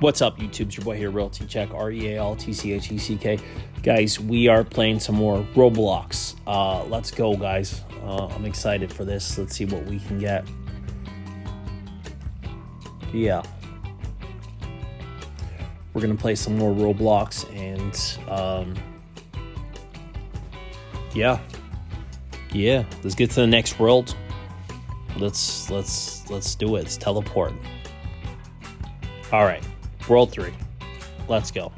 What's up, YouTube? It's your boy here, Tcheck, Realtcheck. Guys, we are playing some more Roblox. Let's go, guys. I'm excited for this. Let's see what we can get. Yeah. We're going to play some more Roblox and, yeah. Let's get to the next world. Let's do it. Let's teleport. All right. World 3. Let's go.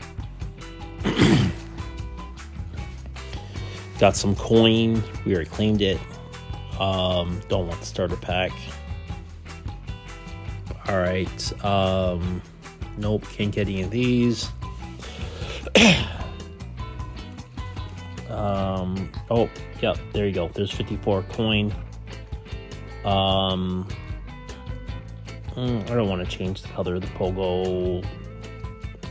Got some coin. We already claimed it. Don't want the starter pack. All right. Nope. Can't get any of these. Oh, yep. There you go. There's 54 coin. I don't want to change the color of the pogo.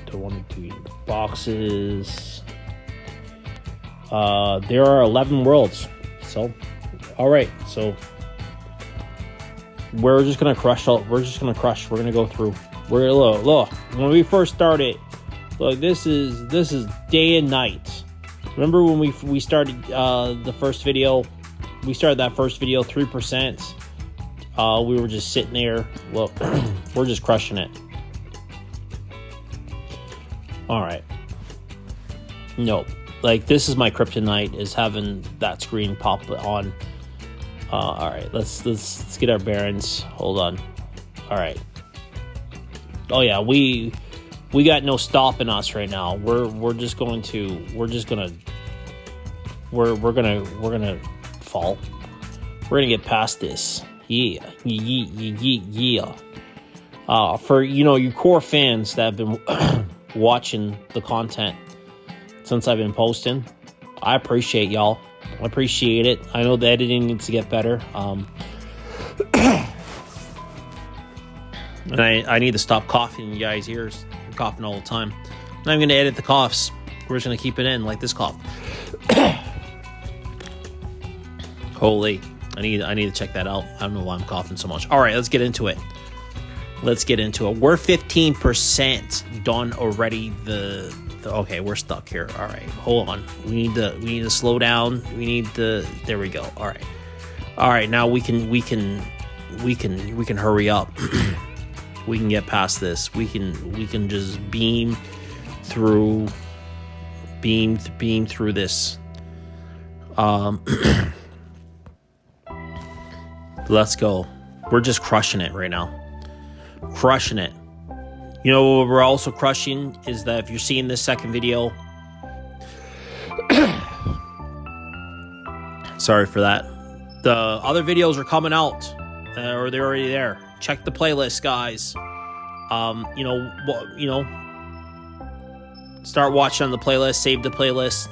Don't want to do the boxes. There are 11 worlds. So, all right. So we're just gonna crush. We're gonna go through. We're look. When we first started, look. This is day and night. Remember when we started the first video? We started that first video 3%. We were just sitting there. Look, we're just crushing it. All right. Nope. Like, this is my kryptonite, is having that screen pop on. All right. Let's get our bearings. Hold on. All right. Oh yeah, we got no stopping us right now. We're gonna fall. We're gonna get past this. Yeah. For you core fans that have been watching the content since I've been posting, I appreciate y'all. I appreciate it. I know the editing needs to get better. And I need to stop coughing in you guys' ears. I'm coughing all the time. I'm not even gonna edit the coughs. We're just gonna keep it in like this cough. Holy. I need to check that out. I don't know why I'm coughing so much. All right, let's get into it. We're 15% done already. Okay, we're stuck here. All right, hold on. We need to slow down. There we go. All right. Now we can hurry up. We can get past this. We can just beam through this. Let's go. We're just crushing it right now. Crushing it. You know what we're also crushing is that if you're seeing this second video, sorry for that. The other videos are coming out, or they're already there. Check the playlist, guys. Start watching on the playlist. Save the playlist.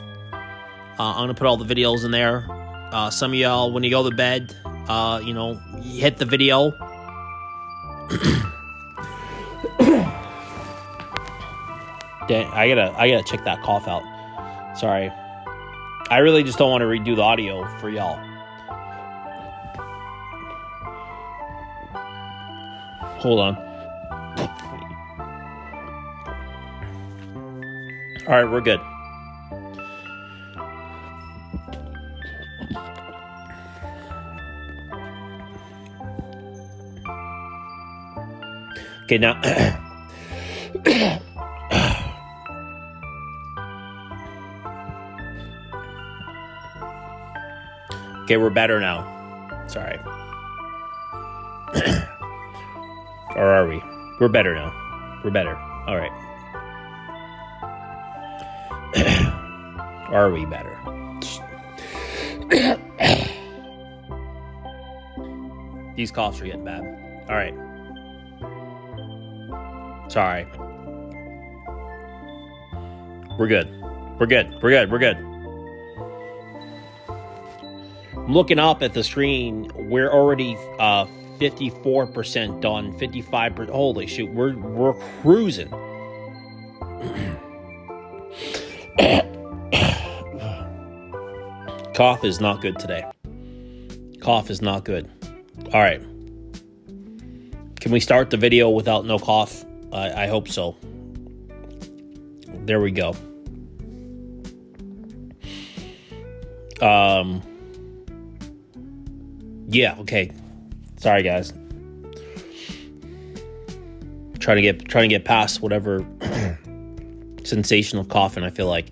I'm gonna put all the videos in there. Some of y'all, when you go to bed, you hit the video. Dang, I gotta check that cough out. Sorry. I really just don't want to redo the audio for y'all. Hold on. All right, we're good. Okay, now. Okay, we're better now. Sorry. Or are we? We're better now. We're better. All right. Are we better? These coughs are getting bad. All right. Sorry. We're good. I'm looking up at the screen. We're already 54% done. 55%. Holy shoot. We're cruising. Cough is not good today. Cough is not good. All right. Can we start the video without no cough? I hope so. There we go. Yeah, okay. Sorry, guys. Trying to get past whatever sensational coughing I feel like.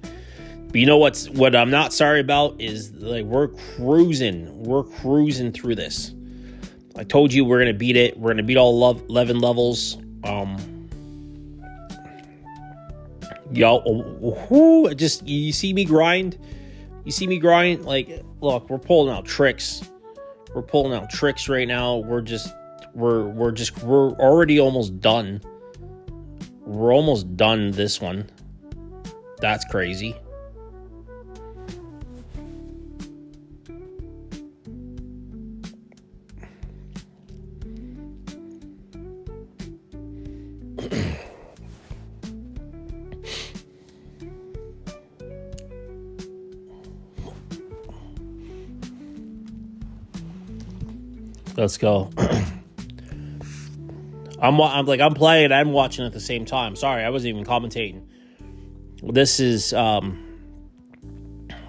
But you know what I'm not sorry about is like we're cruising through this. I told you we're gonna beat it. We're gonna beat all 11 levels. Just you see me grind. You see me grind. Like, look, we're pulling out tricks. We're pulling out tricks right now. We're already almost done. We're almost done this one. That's crazy. Let's go. I'm playing. I'm watching at the same time. Sorry, I wasn't even commentating. This is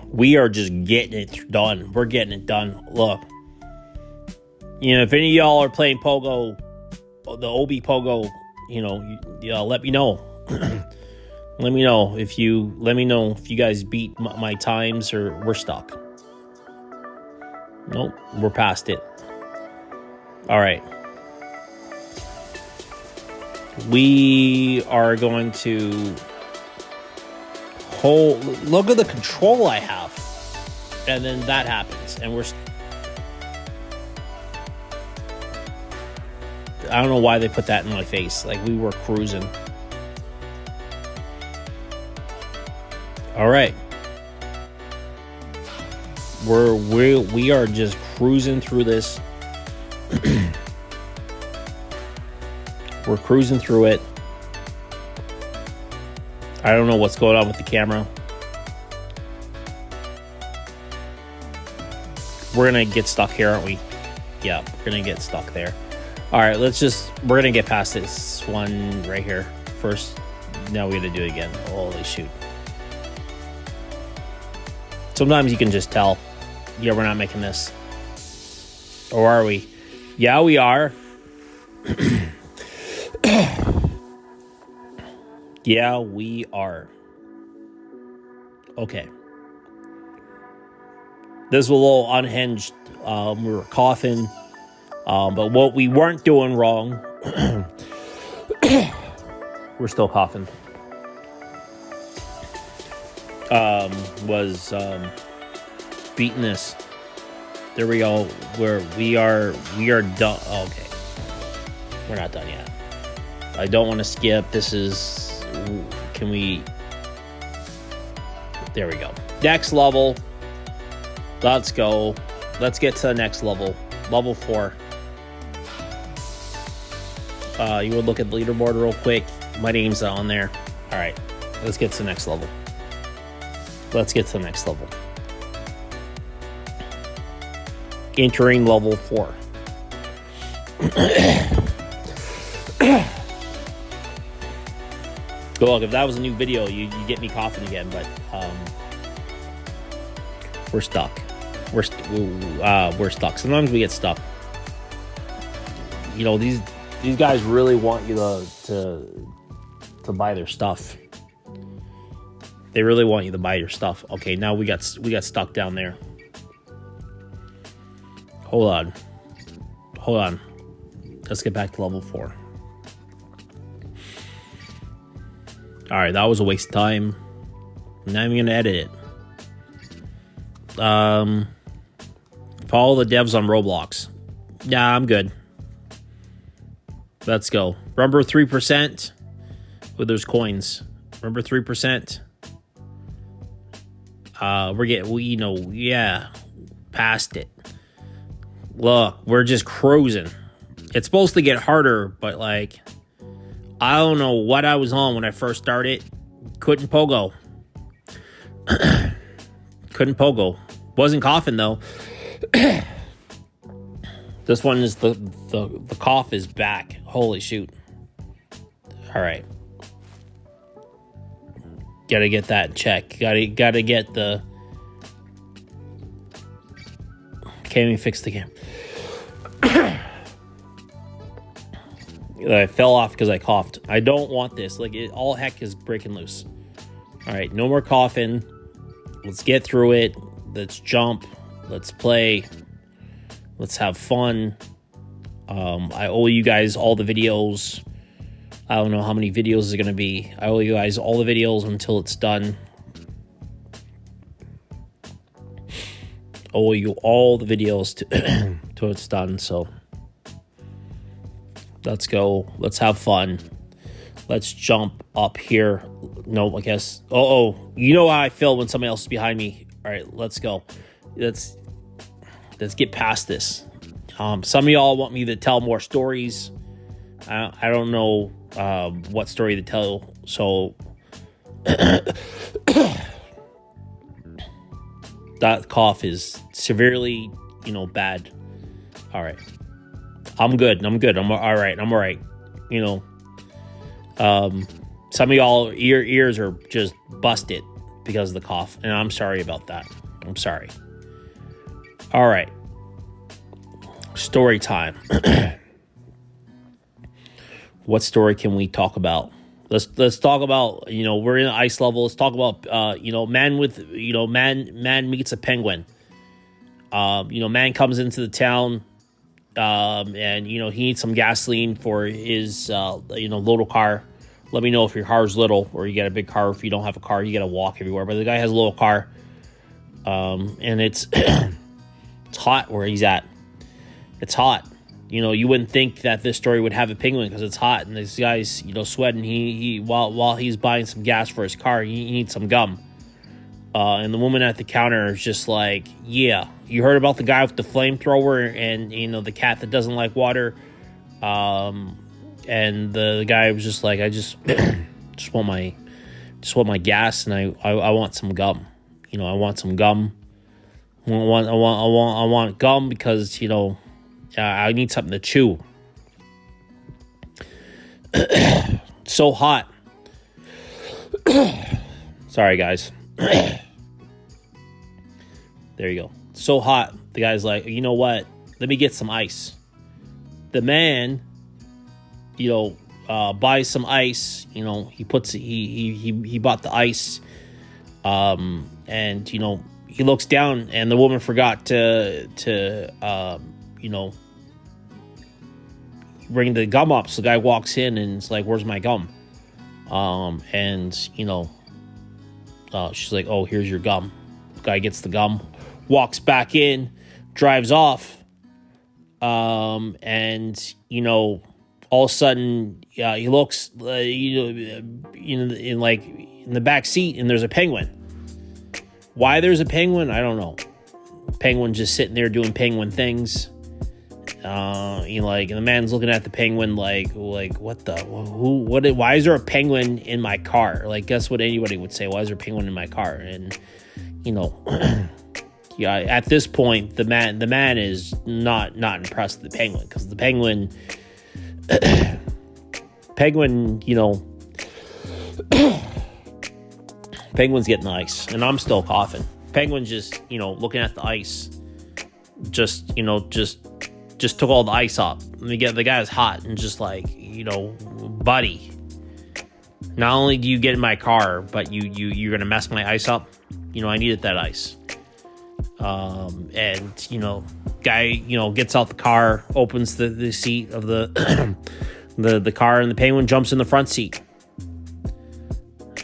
we are just getting it done. We're getting it done. Look, you know, if any of y'all are playing pogo, the obby pogo, you know, let me know. Let me know if you guys beat my times or we're stuck. Nope, we're past it. All right. We are going to look at the control I have. And then that happens. And I don't know why they put that in my face. Like, we were cruising. All right. We are just cruising through this. We're cruising through it. I don't know what's going on with the camera. We're gonna get stuck here, aren't we? Yeah, we're gonna get stuck there. All right, we're gonna get past this one right here first. Now we gotta do it again. Holy shoot. Sometimes you can just tell, yeah, we're not making this. Or are we? Yeah, we are. Yeah, we are. Okay. This was a little unhinged. We were coughing. But what we weren't doing wrong, we're still coughing, was beating this. There we go. We are done. Okay. We're not done yet. I don't want to skip. Can we? There we go. Next level. Let's go. Let's get to the next level. Level 4. You would look at the leaderboard real quick. My name's on there. All right. Let's get to the next level. Entering level 4. Look, if that was a new video, you get me coughing again, but we're stuck. We're stuck. Sometimes we get stuck. You know, these guys really want you to buy their stuff. They really want you to buy your stuff. Okay, now we got stuck down there. Hold on. Let's get back to level 4. All right, that was a waste of time. I'm not even gonna edit it. Follow the devs on Roblox. Yeah, I'm good. Let's go. Remember 3%? With those coins. Remember 3%? Yeah, past it. Look, we're just cruising. It's supposed to get harder, but like, I don't know what I was on when I first started. Couldn't pogo. Couldn't pogo. Wasn't coughing though. This one is the cough is back. Holy shoot. All right. Gotta get that in check. Gotta get the... Can't even fix the game. I fell off because I coughed. I don't want this. Like, all heck is breaking loose. All right, no more coughing. Let's get through it. Let's jump. Let's play. Let's have fun. I owe you guys all the videos. I don't know how many videos is going to be. I owe you guys all the videos until it's done. I owe you all the videos till it's done. So let's go. Let's have fun. Let's jump up here. No, I guess. Oh, you know how I feel when somebody else is behind me. All right, let's go. Let's get past this. Some of y'all want me to tell more stories. I don't know what story to tell. So that cough is severely, bad. All right. I'm good. I'm all right. Some of y'all ears are just busted because of the cough, and I'm sorry about that. I'm sorry. All right. Story time. What story can we talk about? Let's talk about, we're in ice level. Let's talk about, man meets a penguin. Man comes into the town, and, he needs some gasoline for his, little car. Let me know if your car's little or you got a big car. If you don't have a car, you got to walk everywhere. But the guy has a little car, and it's it's hot where he's at. It's hot. You wouldn't think that this story would have a penguin because it's hot, and this guy's, sweating. He while he's buying some gas for his car, he needs some gum. And the woman at the counter is just like, yeah, you heard about the guy with the flamethrower and, the cat that doesn't like water. And the guy was just like, I just want my gas, and I want some gum. I want some gum. I want gum because, I need something to chew. So hot. Sorry, guys. There you go. So hot. The guy's like, you know what? Let me get some ice. The man, buys some ice. He puts he bought the ice. And he looks down, and the woman forgot to bring the gum up. So the guy walks in and it's like, where's my gum? And she's like, oh, here's your gum. The guy gets the gum, walks back in, drives off. And all of a sudden, he looks, in the back seat, and there's a penguin. Why there's a penguin, I don't know. Penguin just sitting there doing penguin things. And the man's looking at the penguin like what the why is there a penguin in my car? Like, guess what anybody would say? Why is there a penguin in my car? And yeah, at this point the man is not impressed with the penguin, because the penguin penguin's getting the ice, and I'm still coughing. Penguin's just looking at the ice, just took all the ice off. The guy's hot and just like, buddy, not only do you get in my car, but you're gonna mess my ice up. I needed that ice. And guy gets out the car, opens the seat of the the car, and the penguin jumps in the front seat.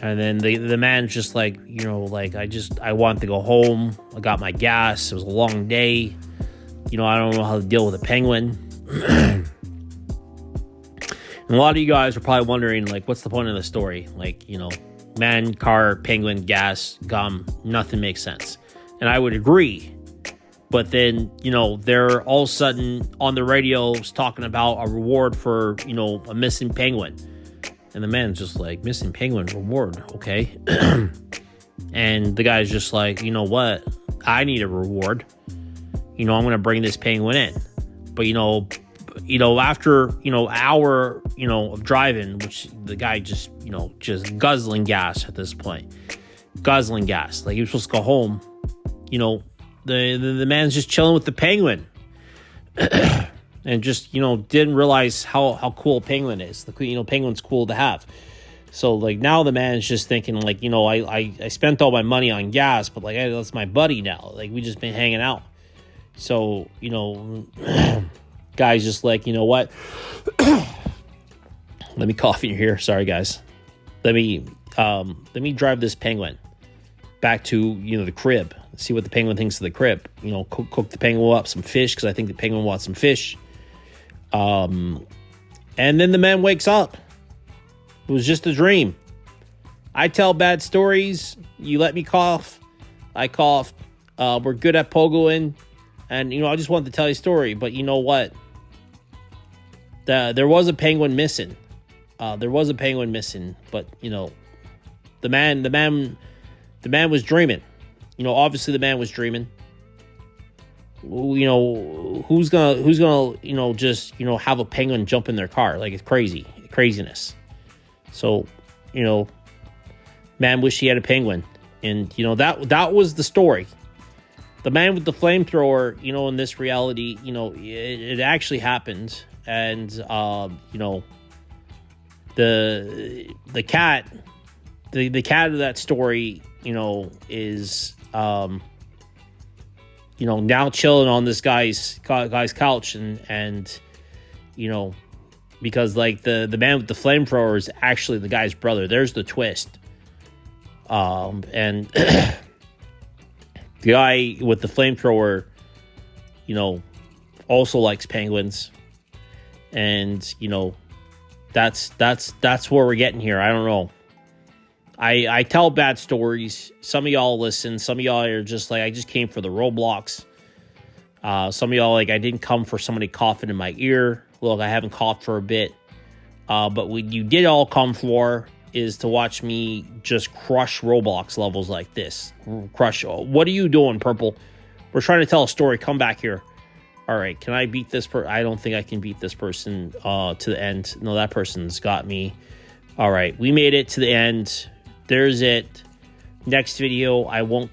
And then the man's just like, I want to go home. I got my gas. It was a long day. I don't know how to deal with a penguin. And a lot of you guys are probably wondering, like, what's the point of the story? Like, man, car, penguin, gas, gum, nothing makes sense. And I would agree. But then, they're all of a sudden on the radio talking about a reward for, a missing penguin. And the man's just like, missing penguin reward, okay. And the guy's just like, you know what? I need a reward. I'm going to bring this penguin in. But, after, hour, of driving, which the guy just, just guzzling gas at this point. Guzzling gas. Like, he was supposed to go home. The man's just chilling with the penguin. And just, didn't realize how cool a penguin is. Penguin's cool to have. So, like, now the man's just thinking, like, I spent all my money on gas, but, like, that's my buddy now. Like, we just been hanging out. So, guy's just like, you know what? Let me cough in your ear. Sorry, guys. Let me drive this penguin back to, the crib. See what the penguin thinks of the crib. Cook the penguin up some fish, because I think the penguin wants some fish. And then the man wakes up. It was just a dream. I tell bad stories. You let me cough. I cough. We're good at pogoing. And, I just wanted to tell you a story. But you know what? There was a penguin missing. But, the man was dreaming. Obviously the man was dreaming. Who's gonna just have a penguin jump in their car? Like, it's craziness. So, man wished he had a penguin. And, that was the story. The man with the flamethrower, in this reality, it actually happened. And, the cat, the cat of that story, is, now chilling on this guy's couch. And because, like, the man with the flamethrower is actually the guy's brother. There's the twist. And the guy with the flamethrower, also likes penguins. And, that's where we're getting here. I don't know. I tell bad stories. Some of y'all listen. Some of y'all are just like, I just came for the Roblox. Some of y'all, like, I didn't come for somebody coughing in my ear. Look, I haven't coughed for a bit. But what you did all come for is to watch me just crush Roblox levels like this. Crush. What are you doing, Purple? We're trying to tell a story. Come back here. All right. Can I beat this person? I don't think I can beat this person to the end. No, that person's got me. All right. We made it to the end. There's it. Next video, I won't